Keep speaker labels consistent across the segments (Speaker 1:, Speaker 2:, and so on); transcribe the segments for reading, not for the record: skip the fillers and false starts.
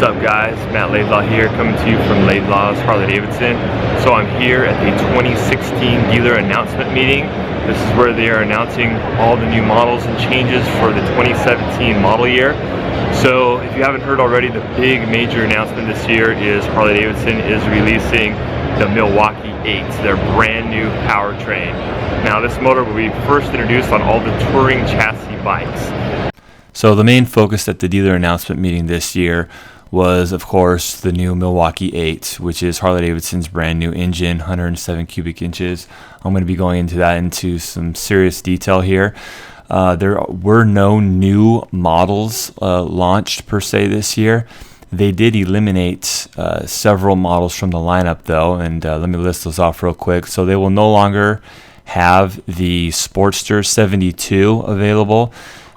Speaker 1: up, guys? Matt Laidlaw here, coming to you from Laidlaw's Harley-Davidson. So I'm here at the 2016 dealer announcement meeting. This is where they are announcing all the new models and changes for the 2017 model year. So if you haven't heard already, the big major announcement this year is Harley-Davidson is releasing the Milwaukee 8, their brand new powertrain. Now this motor will be first introduced on all the touring chassis bikes.
Speaker 2: So the main focus at the dealer announcement meeting this year was, of course, the new Milwaukee 8, which is Harley-Davidson's brand new engine, 107 cubic inches. I'm going to be going into some serious detail here. There were no new models launched per se this year. They did eliminate several models from the lineup though, and let me list those off real quick. So they will no longer have the Sportster 72 available.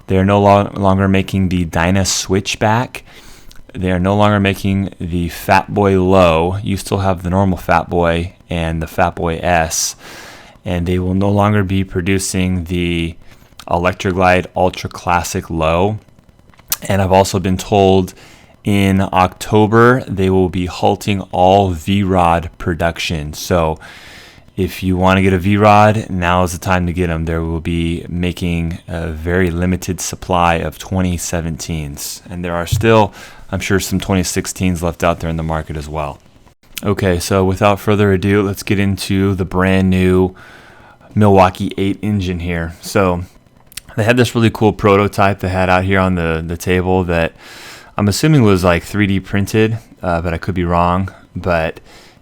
Speaker 2: They are no longer making the Dyna Switchback. They are no longer making the Fat Boy Low. You still have the normal Fat Boy and the Fat Boy S. And they will no longer be producing the Electroglide Ultra Classic Low. And I've also been told in October they will be halting all V-Rod production. So if you want to get a V-Rod, now is the time to get them. They will be making a very limited supply of 2017s. And there are still, I'm sure, some 2016s left out there in the market as well. Okay, so without further ado, let's get into the brand new Milwaukee 8 engine here. So they had this really cool prototype they had out here on the table that I'm assuming was like 3D printed, but I could be wrong. But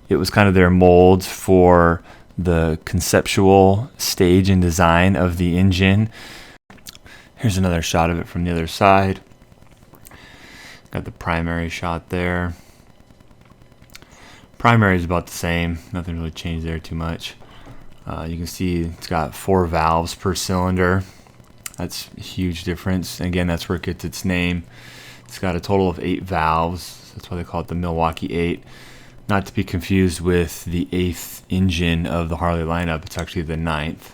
Speaker 2: it was kind of their mold for the conceptual stage and design of the engine. Here's another shot of it from the other side. Got the primary shot there. Primary is about the same. Nothing really changed there too much. You can see it's got 4 valves per cylinder. That's a huge difference. Again, that's where it gets its name. It's got a total of 8 valves. That's why they call it the Milwaukee 8. Not to be confused with the 8th engine of the Harley lineup. It's actually the 9th.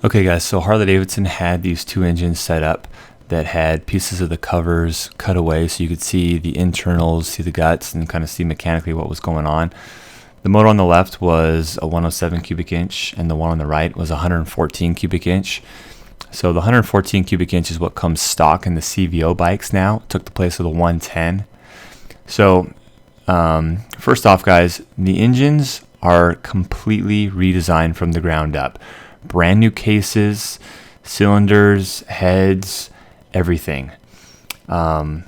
Speaker 2: Okay guys, so Harley-Davidson had these 2 engines set up that had pieces of the covers cut away so you could see the internals, see the guts, and kind of see mechanically what was going on. The motor on the left was a 107 cubic inch and the one on the right was 114 cubic inch. So the 114 cubic inch is what comes stock in the CVO bikes now. It took the place of the 110. So first off, guys, the engines are completely redesigned from the ground up. Brand new cases, cylinders, heads, everything. The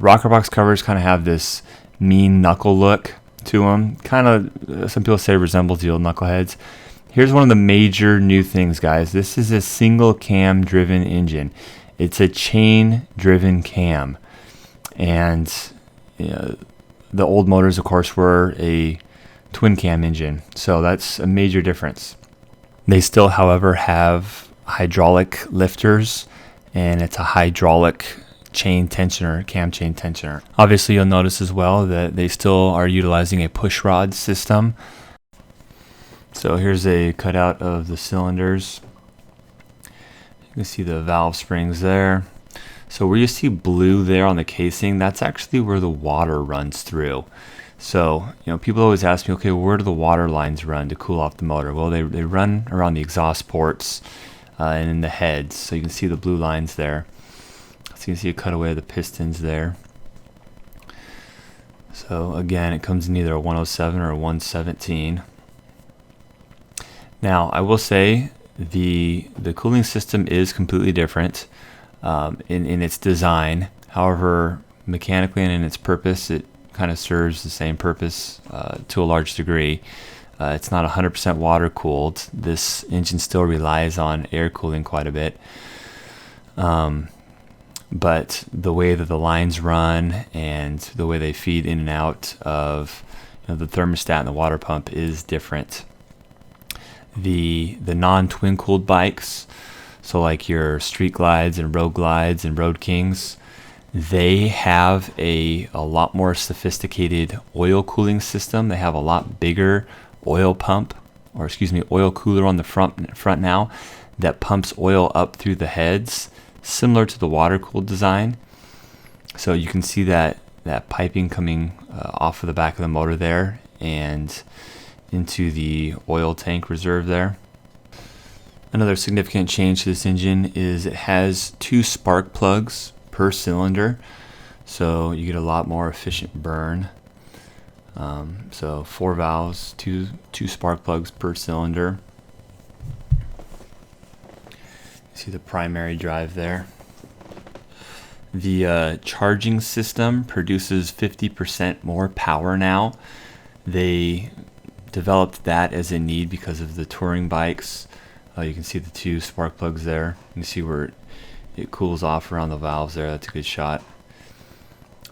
Speaker 2: rocker box covers kind of have this mean knuckle look to them. Kind of, some people say, resembles the old knuckleheads. Here's one of the major new things, guys. This is a single cam driven engine. It's a chain driven cam. And the old motors, of course, were a twin cam engine. So that's a major difference. They still, however, have hydraulic lifters, and it's a hydraulic chain tensioner, cam chain tensioner. Obviously, you'll notice as well that they still are utilizing a push rod system. So here's a cutout of the cylinders. You can see the valve springs there. So where you see blue there on the casing, that's actually where the water runs through. So, people always ask me, okay, where do the water lines run to cool off the motor? Well, they run around the exhaust ports and in the heads. So you can see the blue lines there. So you can see a cutaway of the pistons there. So again, it comes in either a 107 or a 117. Now, I will say the cooling system is completely different in its design. However, mechanically and in its purpose, it kind of serves the same purpose to a large degree. It's not 100% water cooled. This engine still relies on air cooling quite a bit. But the way that the lines run and the way they feed in and out of the thermostat and the water pump is different. The non-twin cooled bikes, so like your Street Glides and Road Glides and Road Kings, they have a lot more sophisticated oil cooling system. They have a lot bigger oil pump, oil cooler on the front now that pumps oil up through the heads similar to the water-cooled design. So you can see that piping coming off of the back of the motor there and into the oil tank reserve there. Another significant change to this engine is it has 2 spark plugs per cylinder, so you get a lot more efficient burn. So 4 valves, two spark plugs per cylinder. See the primary drive there. The charging system produces 50% more power now. They developed that as a need because of the touring bikes. You can see the 2 spark plugs there. You can see where it cools off around the valves there. That's a good shot.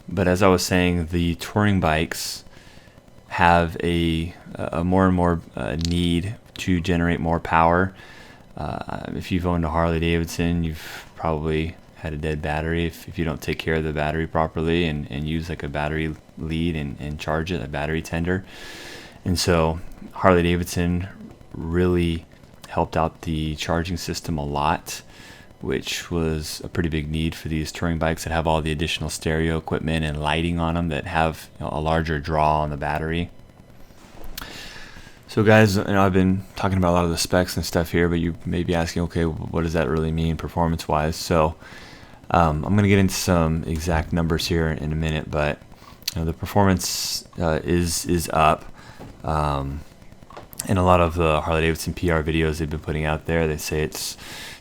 Speaker 2: But as I was saying, the touring bikes have a more and more need to generate more power. If you've owned a Harley-Davidson, you've probably had a dead battery if you don't take care of the battery properly and use like a battery lead and charge it, a battery tender. And so Harley-Davidson really helped out the charging system a lot, which was a pretty big need for these touring bikes that have all the additional stereo equipment and lighting on them that have, you know, a larger draw on the battery. So guys, I've been talking about a lot of the specs and stuff here, but you may be asking, okay, what does that really mean performance-wise? So I'm going to get into some exact numbers here in a minute, but the performance is up. In a lot of the Harley-Davidson PR videos they've been putting out there, they say it's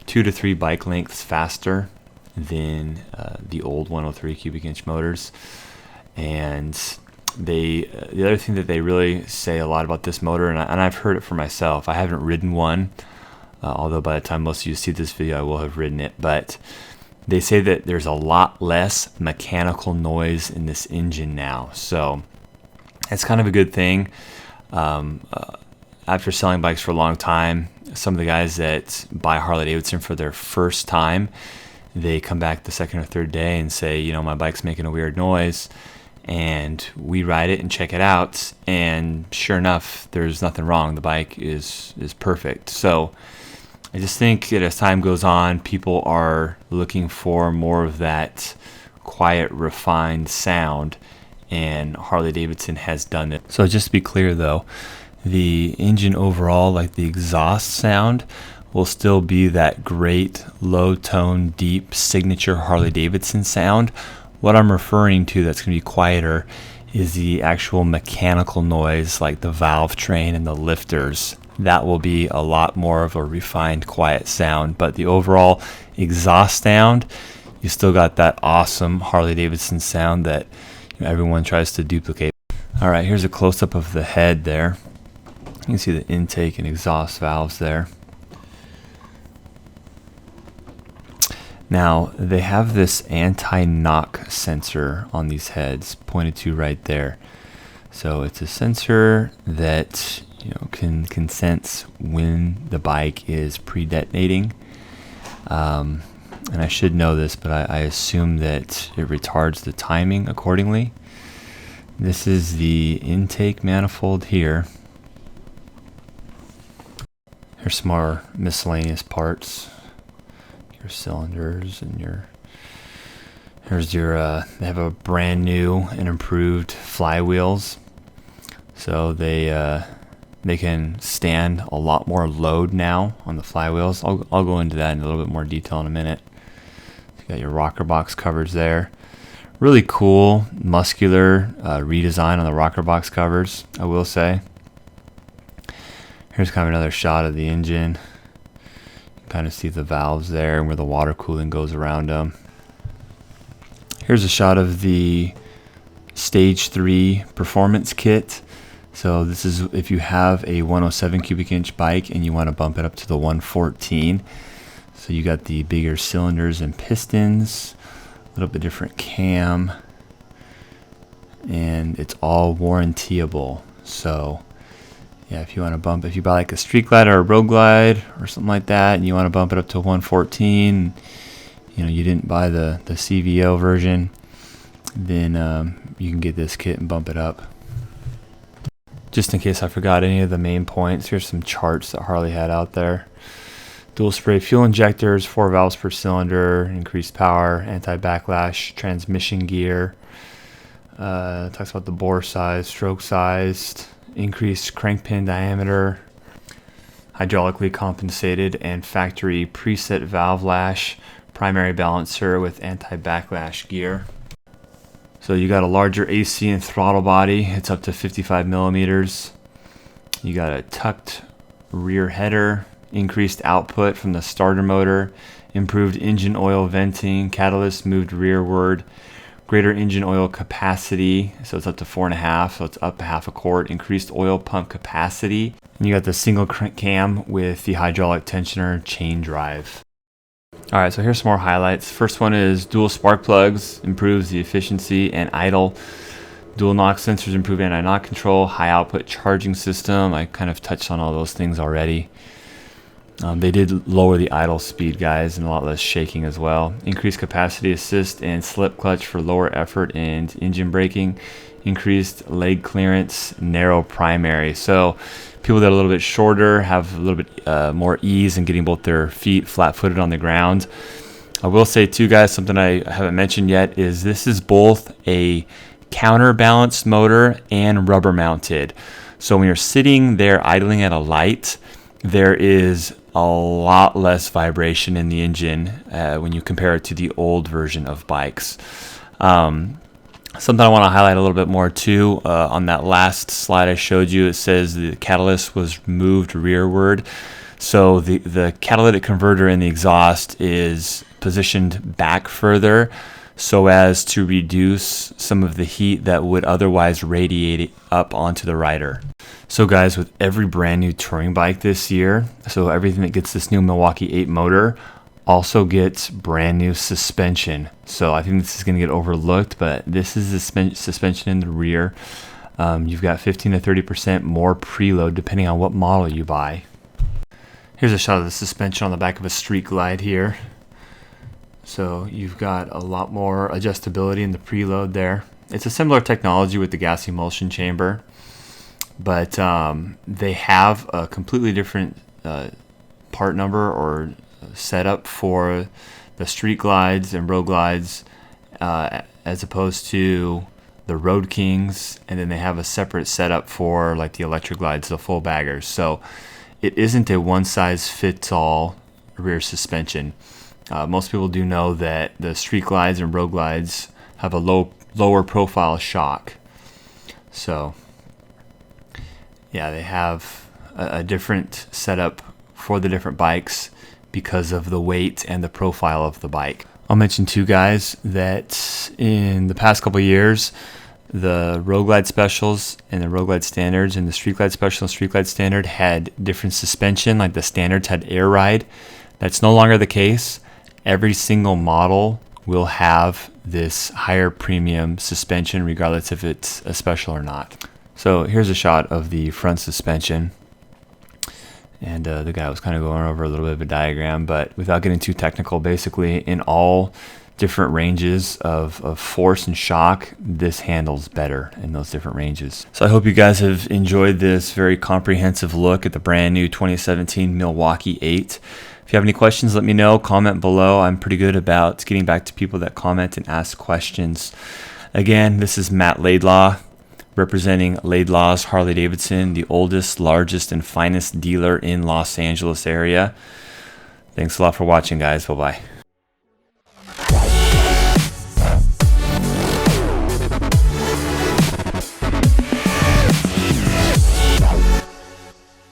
Speaker 2: 2 to 3 bike lengths faster than the old 103 cubic inch motors. And the other thing that they really say a lot about this motor, and I've heard it for myself, I haven't ridden one, although by the time most of you see this video I will have ridden it, but they say that there's a lot less mechanical noise in this engine now. So it's kind of a good thing. After selling bikes for a long time, some of the guys that buy Harley-Davidson for their first time, they come back the second or third day and say, you know, my bike's making a weird noise, and we ride it and check it out, and sure enough, there's nothing wrong. The bike is perfect. So I just think that as time goes on, people are looking for more of that quiet, refined sound, and Harley-Davidson has done it. So just to be clear though, the engine overall, like the exhaust sound, will still be that great low tone, deep signature Harley-Davidson sound. What I'm referring to that's going to be quieter is the actual mechanical noise, like the valve train and the lifters. That will be a lot more of a refined, quiet sound. But the overall exhaust sound, you still got that awesome Harley-Davidson sound that, you know, everyone tries to duplicate. All right, here's a close-up of the head there. You can see the intake and exhaust valves there. Now, they have this anti-knock sensor on these heads, pointed to right there. So it's a sensor that, you know, can sense when the bike is pre-detonating. And I should know this, but I assume that it retards the timing accordingly. This is the intake manifold here. Here's some more miscellaneous parts. Your cylinders and here's your they have a brand new and improved flywheels, so they can stand a lot more load now on the flywheels. I'll go into that in a little bit more detail in a minute. You got your rocker box covers there. Really cool muscular redesign on the rocker box covers, I will say. Here's kind of another shot of the engine. Kind of see the valves there and where the water cooling goes around them. Here's a shot of the Stage 3 performance kit. So this is if you have a 107 cubic inch bike and you want to bump it up to the 114. So you got the bigger cylinders and pistons, a little bit different cam, and it's all warrantyable. So yeah, if you want to bump, if you buy like a Street Glide or a Road Glide or something like that, and you want to bump it up to 114, you know, you didn't buy the CVO version, then you can get this kit and bump it up. Just in case I forgot any of the main points, here's some charts that Harley had out there. Dual spray fuel injectors, 4 valves per cylinder, increased power, anti-backlash, transmission gear. Talks about the bore size, stroke size, increased crank pin diameter, hydraulically compensated and factory preset valve lash, primary balancer with anti-backlash gear. So you got a larger AC and throttle body. It's up to 55 millimeters. You got a tucked rear header, increased output from the starter motor, improved engine oil venting, catalyst moved rearward, greater engine oil capacity, so it's up to 4.5, so it's up half a quart, increased oil pump capacity, and you got the single cam with the hydraulic tensioner chain drive. All right, so here's some more highlights. First one is dual spark plugs, improves the efficiency and idle. Dual knock sensors improve anti-knock control, high output charging system. I kind of touched on all those things already. They did lower the idle speed, guys, and a lot less shaking as well. Increased capacity assist and slip clutch for lower effort and engine braking. Increased leg clearance, narrow primary. So people that are a little bit shorter have a little bit more ease in getting both their feet flat-footed on the ground. I will say too, guys, something I haven't mentioned yet is this is both a counterbalance motor and rubber mounted. So when you're sitting there idling at a light, there is a lot less vibration in the engine when you compare it to the old version of bikes. Something I want to highlight a little bit more too, on that last slide I showed you, it says the catalyst was moved rearward. So the catalytic converter in the exhaust is positioned back further so as to reduce some of the heat that would otherwise radiate up onto the rider. So guys, with every brand new touring bike this year, so everything that gets this new Milwaukee 8 motor also gets brand new suspension. So I think this is going to get overlooked, but this is the suspension in the rear. You've got 15 to 30% more preload depending on what model you buy. Here's a shot of the suspension on the back of a Street Glide here. So you've got a lot more adjustability in the preload there. It's a similar technology with the gas emulsion chamber, but they have a completely different part number or setup for the Street Glides and Road Glides as opposed to the Road Kings, and then they have a separate setup for like the electric glides, the full baggers. So it isn't a one-size-fits-all rear suspension. Most people do know that the Street Glides and Road Glides have a lower profile shock. So yeah, they have a different setup for the different bikes because of the weight and the profile of the bike. I'll mention too, guys, that in the past couple of years, the Road Glide Specials and the Road Glide Standards and the Street Glide Special and Street Glide Standard had different suspension, like the Standards had air ride. That's no longer the case. Every single model will have this higher premium suspension regardless if it's a special or not. So here's a shot of the front suspension. And the guy was kind of going over a little bit of a diagram, but without getting too technical, basically in all different ranges of force and shock, this handles better in those different ranges. So I hope you guys have enjoyed this very comprehensive look at the brand new 2017 Milwaukee 8. If you have any questions, let me know. Comment below. I'm pretty good about getting back to people that comment and ask questions. Again, this is Matt Laidlaw, representing Laidlaw's Harley-Davidson, the oldest, largest, and finest dealer in Los Angeles area. Thanks a lot for watching, guys. Bye-bye.